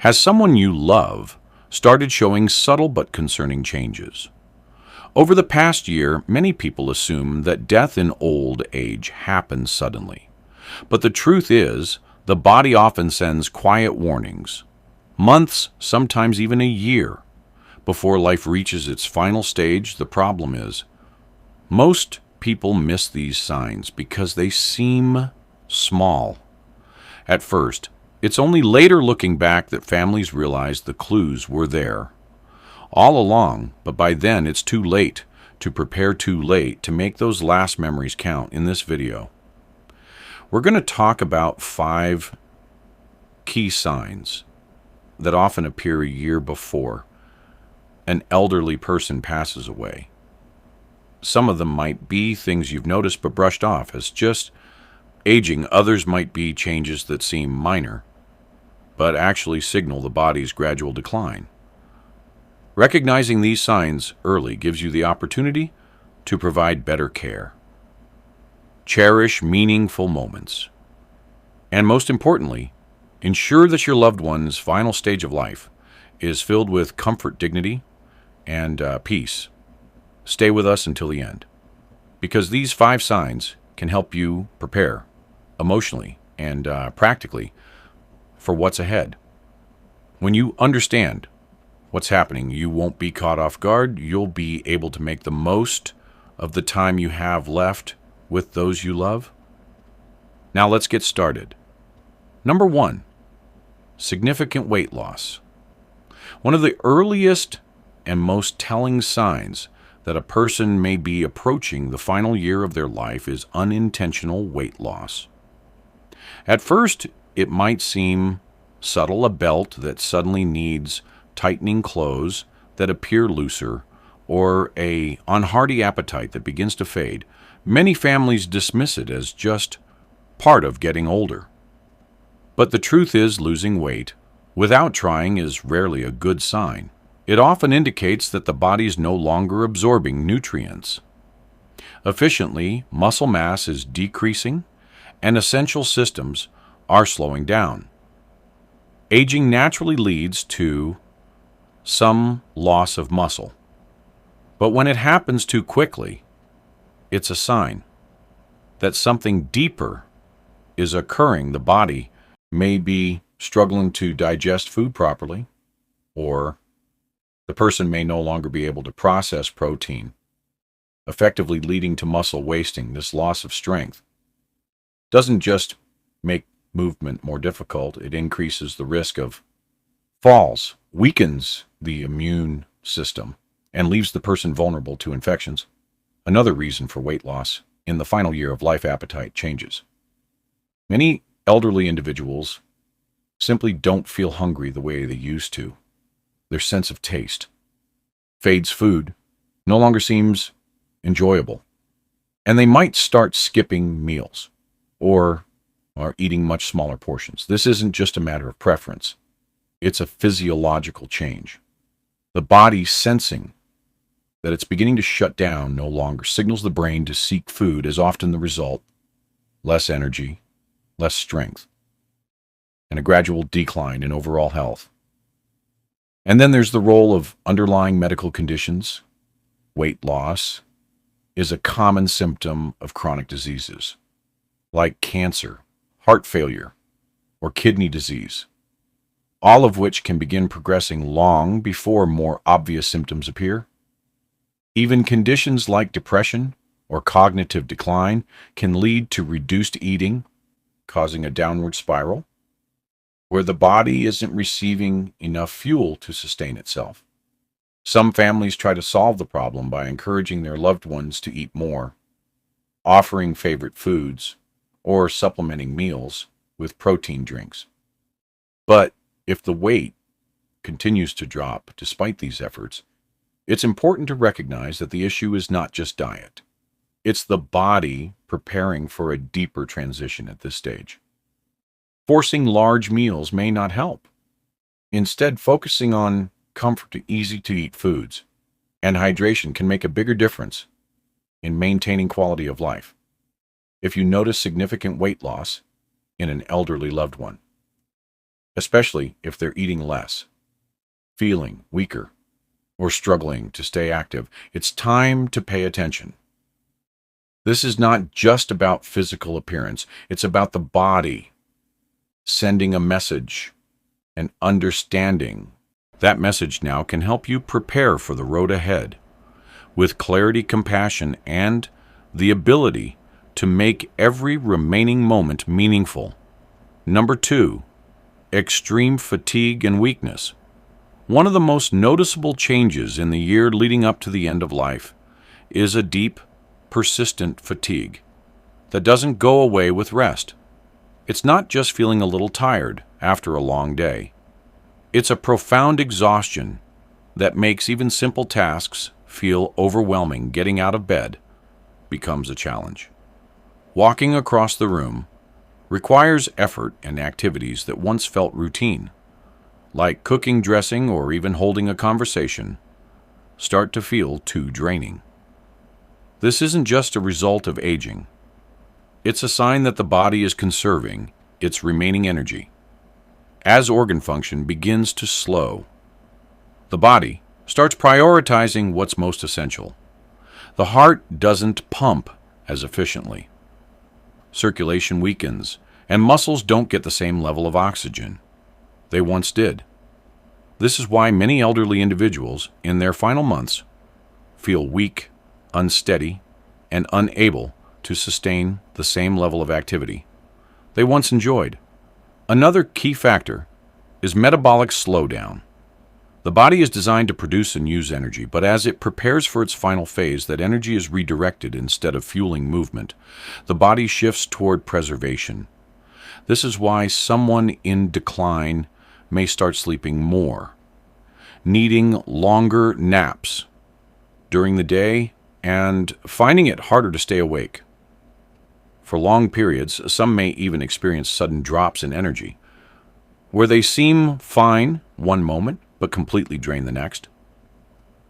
Has someone you love started showing subtle but concerning changes? Over the past year, many people assume that death in old age happens suddenly. But the truth is, the body often sends quiet warnings, months, sometimes even a year, before life reaches its final stage. The problem is, most people miss these signs because they seem small. At first, it's only later looking back that families realize the clues were there all along, but by then it's too late to prepare too late to make those last memories count. In this video, we're going to talk about 5 key signs that often appear a year before an elderly person passes away. Some of them might be things you've noticed but brushed off as just aging. Others might be changes that seem minor, but actually signal the body's gradual decline. Recognizing these signs early gives you the opportunity to provide better care, cherish meaningful moments, and most importantly, ensure that your loved one's final stage of life is filled with comfort, dignity, and peace. Stay with us until the end, because these 5 signs can help you prepare emotionally and practically for what's ahead. When you understand what's happening, you won't be caught off guard. You'll be able to make the most of the time you have left with those you love. Now let's get started. Number 1, significant weight loss. One of the earliest and most telling signs that a person may be approaching the final year of their life is unintentional weight loss. At first, it might seem subtle, a belt that suddenly needs tightening, clothes that appear looser, or a unhearty appetite that begins to fade. Many families dismiss it as just part of getting older. But the truth is, losing weight without trying is rarely a good sign. It often indicates that the body is no longer absorbing nutrients efficiently, muscle mass is decreasing, and essential systems are slowing down. Aging naturally leads to some loss of muscle, but when it happens too quickly, it's a sign that something deeper is occurring. The body may be struggling to digest food properly, or the person may no longer be able to process protein, effectively leading to muscle wasting. This loss of strength doesn't just make movement more difficult, it increases the risk of falls, weakens the immune system, and leaves the person vulnerable to infections. Another reason for weight loss in the final year of life: appetite changes. Many elderly individuals simply don't feel hungry the way they used to. Their sense of taste fades, food no longer seems enjoyable, and they might start skipping meals or are eating much smaller portions. This isn't just a matter of preference, it's a physiological change. The body, sensing that it's beginning to shut down, no longer signals the brain to seek food, as often the result: less energy, less strength, and a gradual decline in overall health. And then there's the role of underlying medical conditions. Weight loss is a common symptom of chronic diseases like cancer, heart failure, or kidney disease, all of which can begin progressing long before more obvious symptoms appear. Even conditions like depression or cognitive decline can lead to reduced eating, causing a downward spiral where the body isn't receiving enough fuel to sustain itself. Some families try to solve the problem by encouraging their loved ones to eat more, offering favorite foods, or supplementing meals with protein drinks. But if the weight continues to drop despite these efforts, it's important to recognize that the issue is not just diet. It's the body preparing for a deeper transition at this stage. Forcing large meals may not help. Instead, focusing on comfort, easy-to-eat foods and hydration can make a bigger difference in maintaining quality of life. If you notice significant weight loss in an elderly loved one, especially if they're eating less, feeling weaker, or struggling to stay active. It's time to pay attention. This is not just about physical appearance, it's about the body sending a message and understanding. That message now can help you prepare for the road ahead with clarity, compassion, and the ability to make every remaining moment meaningful. Number 2, extreme fatigue and weakness. One of the most noticeable changes in the year leading up to the end of life is a deep, persistent fatigue that doesn't go away with rest. It's not just feeling a little tired after a long day. It's a profound exhaustion that makes even simple tasks feel overwhelming. Getting out of bed becomes a challenge. Walking across the room requires effort and activities that once felt routine, like cooking, dressing, or even holding a conversation, start to feel too draining. This isn't just a result of aging. It's a sign that the body is conserving its remaining energy. As organ function begins to slow, the body starts prioritizing what's most essential. The heart doesn't pump as efficiently. Circulation weakens, and muscles don't get the same level of oxygen they once did. This is why many elderly individuals in their final months feel weak, unsteady, and unable to sustain the same level of activity they once enjoyed. Another key factor is metabolic slowdown. The body is designed to produce and use energy, but as it prepares for its final phase, that energy is redirected instead of fueling movement. The body shifts toward preservation. This is why someone in decline may start sleeping more, needing longer naps during the day, and finding it harder to stay awake. For long periods, some may even experience sudden drops in energy, where they seem fine one moment, but completely drain the next.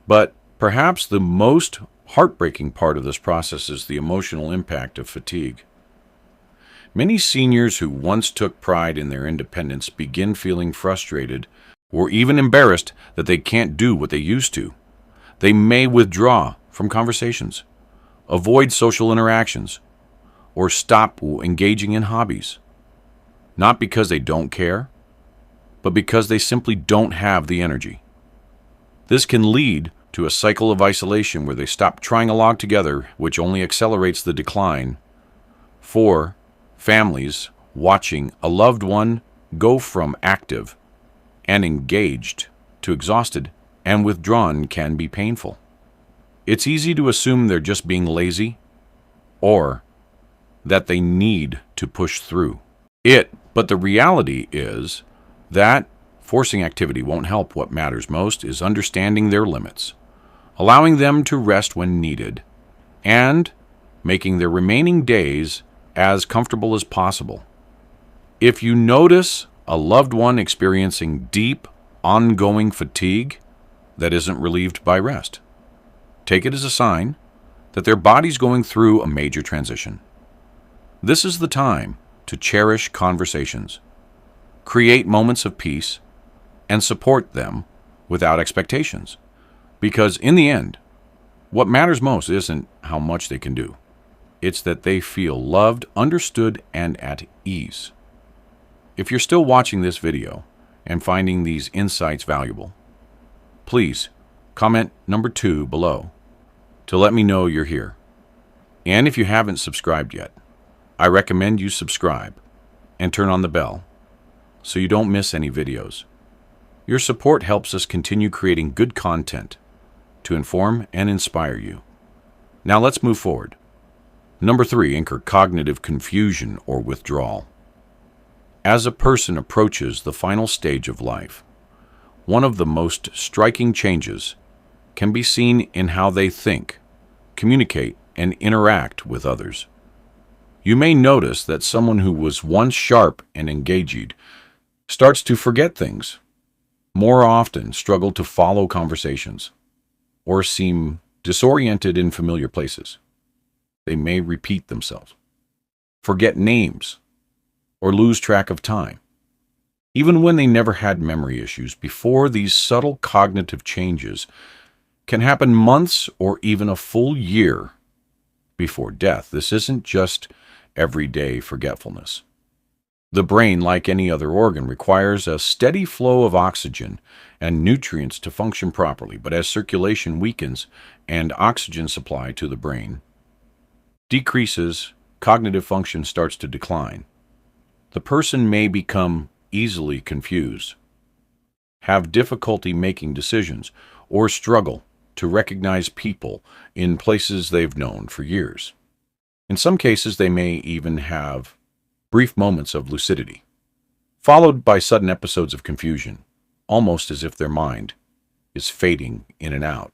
But perhaps the most heartbreaking part of this process is the emotional impact of fatigue. Many seniors who once took pride in their independence begin feeling frustrated or even embarrassed that they can't do what they used to. They may withdraw from conversations, avoid social interactions, or stop engaging in hobbies. Not because they don't care, but because they simply don't have the energy. This can lead to a cycle of isolation where they stop trying altogether, which only accelerates the decline. For families, watching a loved one go from active and engaged to exhausted and withdrawn can be painful. It's easy to assume they're just being lazy or that they need to push through it, but the reality is that forcing activity won't help. What matters most is understanding their limits, allowing them to rest when needed, and making their remaining days as comfortable as possible. If you notice a loved one experiencing deep, ongoing fatigue that isn't relieved by rest, take it as a sign that their body's going through a major transition. This is the time to cherish conversations, create moments of peace, and support them without expectations. Because in the end, what matters most isn't how much they can do. It's that they feel loved, understood, and at ease. If you're still watching this video and finding these insights valuable, please comment number 2 below to let me know you're here. And if you haven't subscribed yet, I recommend you subscribe and turn on the bell so you don't miss any videos. Your support helps us continue creating good content to inform and inspire you. Now let's move forward. Number 3, anchor cognitive confusion or withdrawal. As a person approaches the final stage of life, one of the most striking changes can be seen in how they think, communicate, and interact with others. You may notice that someone who was once sharp and engaged starts to forget things, more often struggle to follow conversations, or seem disoriented in familiar places. They may repeat themselves, forget names, or lose track of time. Even when they never had memory issues before, these subtle cognitive changes can happen months or even a full year before death. This isn't just everyday forgetfulness. The brain, like any other organ, requires a steady flow of oxygen and nutrients to function properly, but as circulation weakens and oxygen supply to the brain decreases, cognitive function starts to decline. The person may become easily confused, have difficulty making decisions, or struggle to recognize people in places they've known for years. In some cases, they may even have brief moments of lucidity, followed by sudden episodes of confusion, almost as if their mind is fading in and out.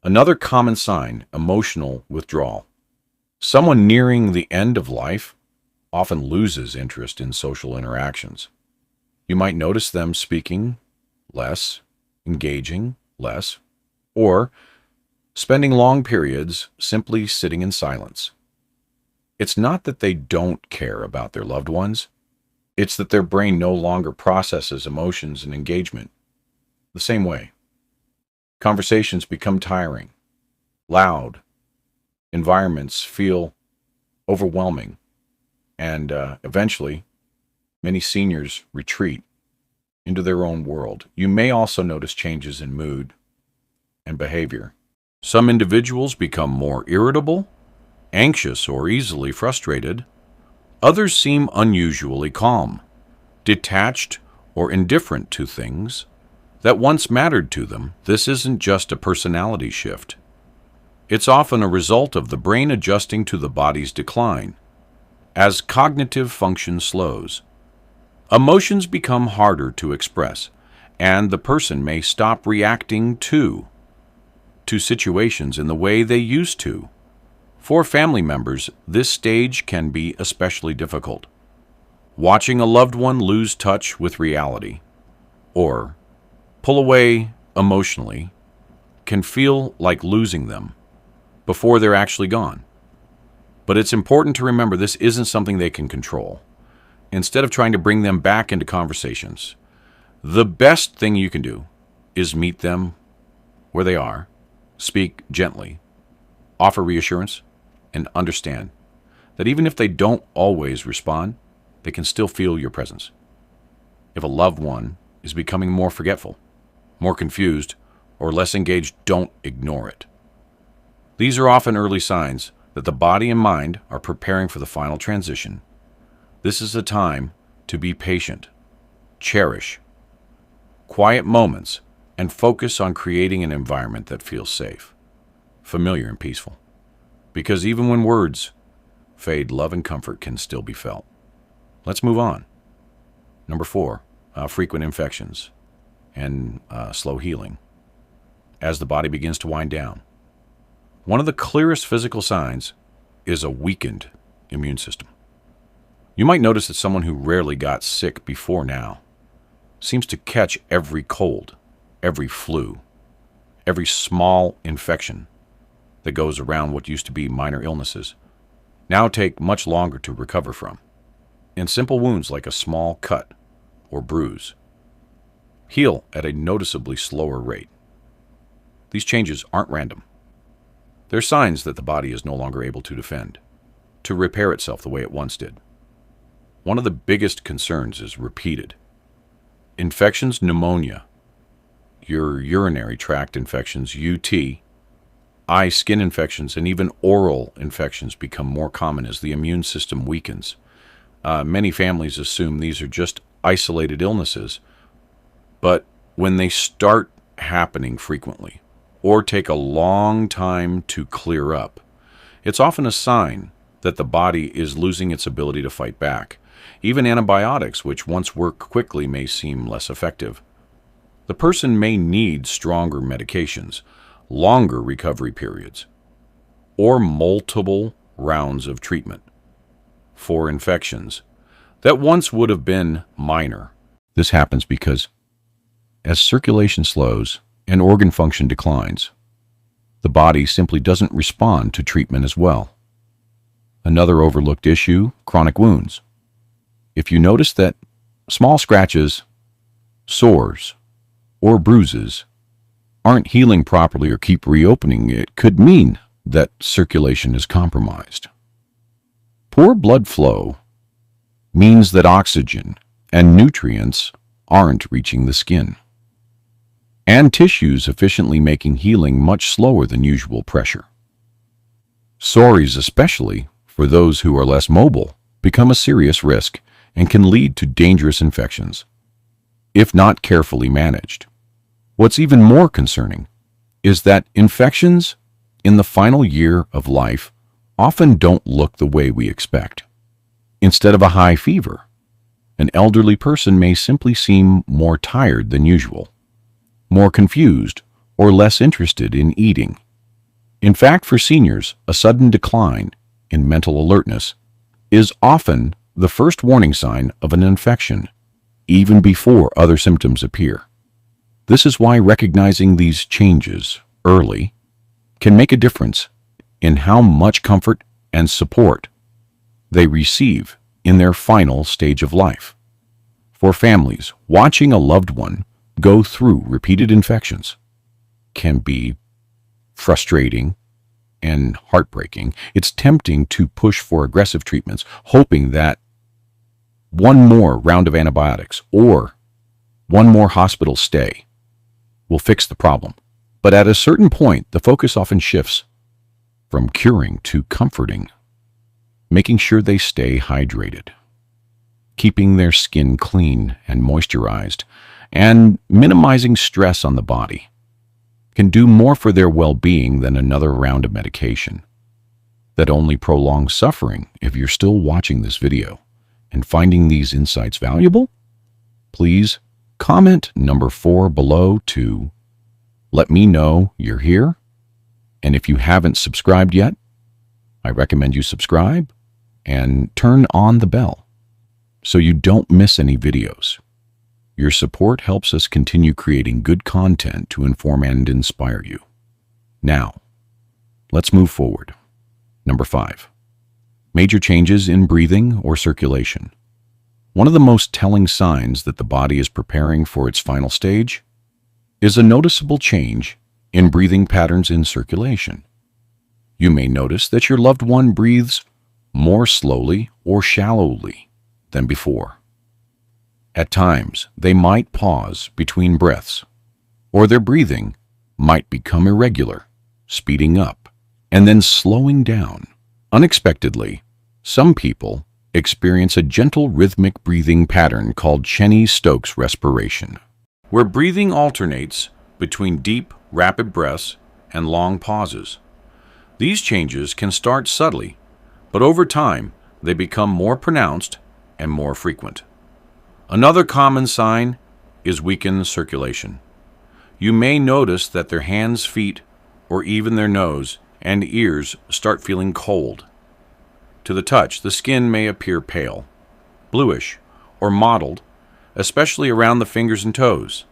Another common sign, emotional withdrawal. Someone nearing the end of life often loses interest in social interactions. You might notice them speaking less, engaging less, or spending long periods simply sitting in silence. It's not that they don't care about their loved ones. It's that their brain no longer processes emotions and engagement the same way. Conversations become tiring, loud, environments feel overwhelming, and eventually, many seniors retreat into their own world. You may also notice changes in mood and behavior. Some individuals become more irritable, anxious, or easily frustrated. Others seem unusually calm, detached, or indifferent to things that once mattered to them. This isn't just a personality shift. It's often a result of the brain adjusting to the body's decline. As cognitive function slows, emotions become harder to express, and the person may stop reacting to situations in the way they used to. For family members, this stage can be especially difficult. Watching a loved one lose touch with reality or pull away emotionally can feel like losing them before they're actually gone. But it's important to remember this isn't something they can control. Instead of trying to bring them back into conversations, the best thing you can do is meet them where they are, speak gently, offer reassurance, and understand that even if they don't always respond, they can still feel your presence. If a loved one is becoming more forgetful, more confused, or less engaged, don't ignore it. These are often early signs that the body and mind are preparing for the final transition. This is a time to be patient, cherish quiet moments, and focus on creating an environment that feels safe, familiar, and peaceful. Because even when words fade, love and comfort can still be felt. Let's move on. Number 4, frequent infections and slow healing as the body begins to wind down. One of the clearest physical signs is a weakened immune system. You might notice that someone who rarely got sick before now seems to catch every cold, every flu, every small infection that goes around what used to be minor illnesses now take much longer to recover from. And simple wounds like a small cut or bruise heal at a noticeably slower rate. These changes aren't random. They're signs that the body is no longer able to defend, to repair itself the way it once did. One of the biggest concerns is repeated infections, pneumonia, your urinary tract infections, UT, eye, skin infections, and even oral infections become more common as the immune system weakens. Many families assume these are just isolated illnesses, but when they start happening frequently or take a long time to clear up, it's often a sign that the body is losing its ability to fight back. Even antibiotics, which once work quickly, may seem less effective. The person may need stronger medications, longer recovery periods, or multiple rounds of treatment for infections that once would have been minor. This happens because as circulation slows and organ function declines, the body simply doesn't respond to treatment as well. Another overlooked issue, chronic wounds. If you notice that Small scratches, sores, or bruises aren't healing properly or keep reopening, it could mean that circulation is compromised. Poor blood flow means that oxygen and nutrients aren't reaching the skin, and tissues efficiently making healing much slower than usual pressure. Sores, especially for those who are less mobile, become a serious risk and can lead to dangerous infections if not carefully managed. What's even more concerning is that infections in the final year of life often don't look the way we expect. Instead of a high fever, an elderly person may simply seem more tired than usual, more confused, or less interested in eating. In fact, for seniors, a sudden decline in mental alertness is often the first warning sign of an infection, even before other symptoms appear. This is why recognizing these changes early can make a difference in how much comfort and support they receive in their final stage of life. For families, watching a loved one go through repeated infections can be frustrating and heartbreaking. It's tempting to push for aggressive treatments, hoping that one more round of antibiotics or one more hospital stay will fix the problem. But at a certain point, the focus often shifts from curing to comforting, making sure they stay hydrated, keeping their skin clean and moisturized, and minimizing stress on the body can do more for their well-being than another round of medication that only prolongs suffering. If you're still watching this video and finding these insights valuable, please comment number 4 below to let me know you're here. And if you haven't subscribed yet, I recommend you subscribe and turn on the bell so you don't miss any videos. Your support helps us continue creating good content to inform and inspire you. Now, let's move forward. Number 5. Major changes in breathing or circulation. One of the most telling signs that the body is preparing for its final stage is a noticeable change in breathing patterns in circulation. You may notice that your loved one breathes more slowly or shallowly than before. At times, they might pause between breaths, or their breathing might become irregular, speeding up, and then slowing down. Unexpectedly, some people experience a gentle rhythmic breathing pattern called Cheney-Stokes respiration, where breathing alternates between deep, rapid breaths and long pauses. These changes can start subtly, but over time, they become more pronounced and more frequent. Another common sign is weakened circulation. You may notice that their hands, feet, or even their nose and ears start feeling cold. To the touch, the skin may appear pale, bluish, or mottled, especially around the fingers and toes.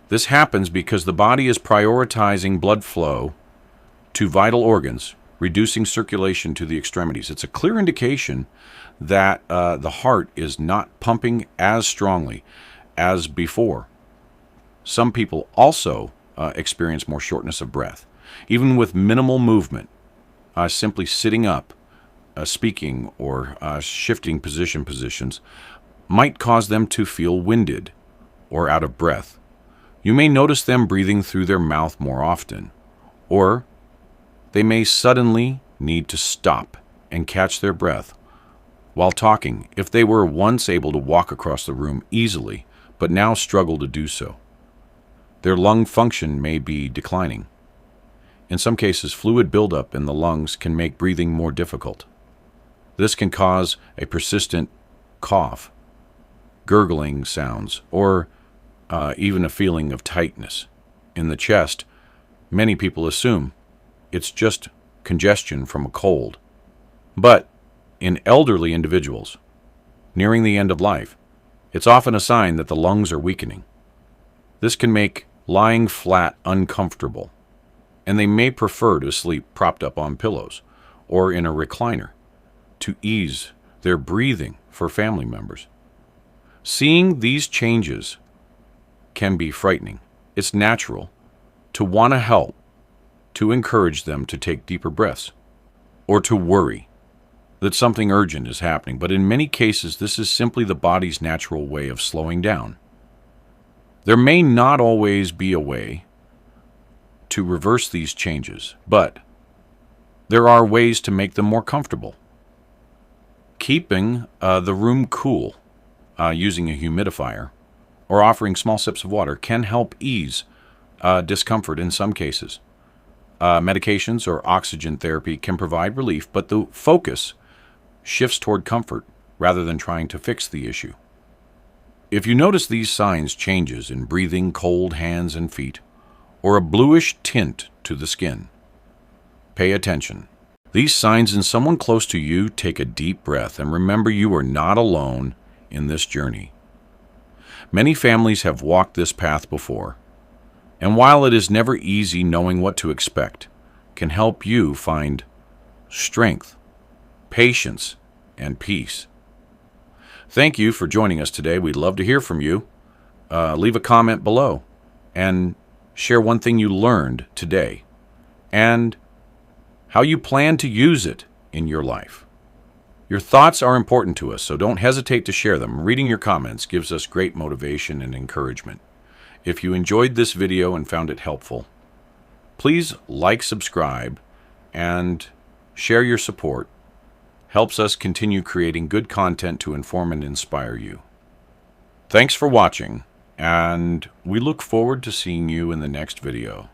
This happens because the body is prioritizing blood flow to vital organs, reducing circulation to the extremities. It's a clear indication that the heart is not pumping as strongly as before. Some people also experience more shortness of breath, even with minimal movement. Simply sitting up, speaking, or shifting positions might cause them to feel winded or out of breath. You may notice them breathing through their mouth more often, or they may suddenly need to stop and catch their breath while talking if they were once able to walk across the room easily but now struggle to do so. Their lung function may be declining. In some cases, fluid buildup in the lungs can make breathing more difficult. This can cause a persistent cough, gurgling sounds, or even a feeling of tightness in the chest. Many people assume it's just congestion from a cold. But in elderly individuals nearing the end of life, it's often a sign that the lungs are weakening. This can make lying flat uncomfortable, and they may prefer to sleep propped up on pillows or in a recliner to ease their breathing for family members. Seeing these changes can be frightening. It's natural to want to help, to encourage them to take deeper breaths, or to worry that something urgent is happening. But in many cases, this is simply the body's natural way of slowing down. There may not always be a way to reverse these changes, but there are ways to make them more comfortable. Keeping the room cool using a humidifier or offering small sips of water can help ease discomfort in some cases. Medications or oxygen therapy can provide relief, but the focus shifts toward comfort rather than trying to fix the issue. If you notice these signs, changes in breathing, cold hands and feet, or a bluish tint to the skin, pay attention. These signs in someone close to you, take a deep breath and remember you are not alone in this journey. Many families have walked this path before, and while it is never easy, knowing what to expect can help you find strength, patience, and peace. Thank you for joining us today. We'd love to hear from you. Leave a comment below and share one thing you learned today and how you plan to use it in your life. Your thoughts are important to us, so don't hesitate to share them. Reading your comments gives us great motivation and encouragement. If you enjoyed this video and found it helpful, please like, subscribe, and share your support. Helps us continue creating good content to inform and inspire you. Thanks for watching, and we look forward to seeing you in the next video.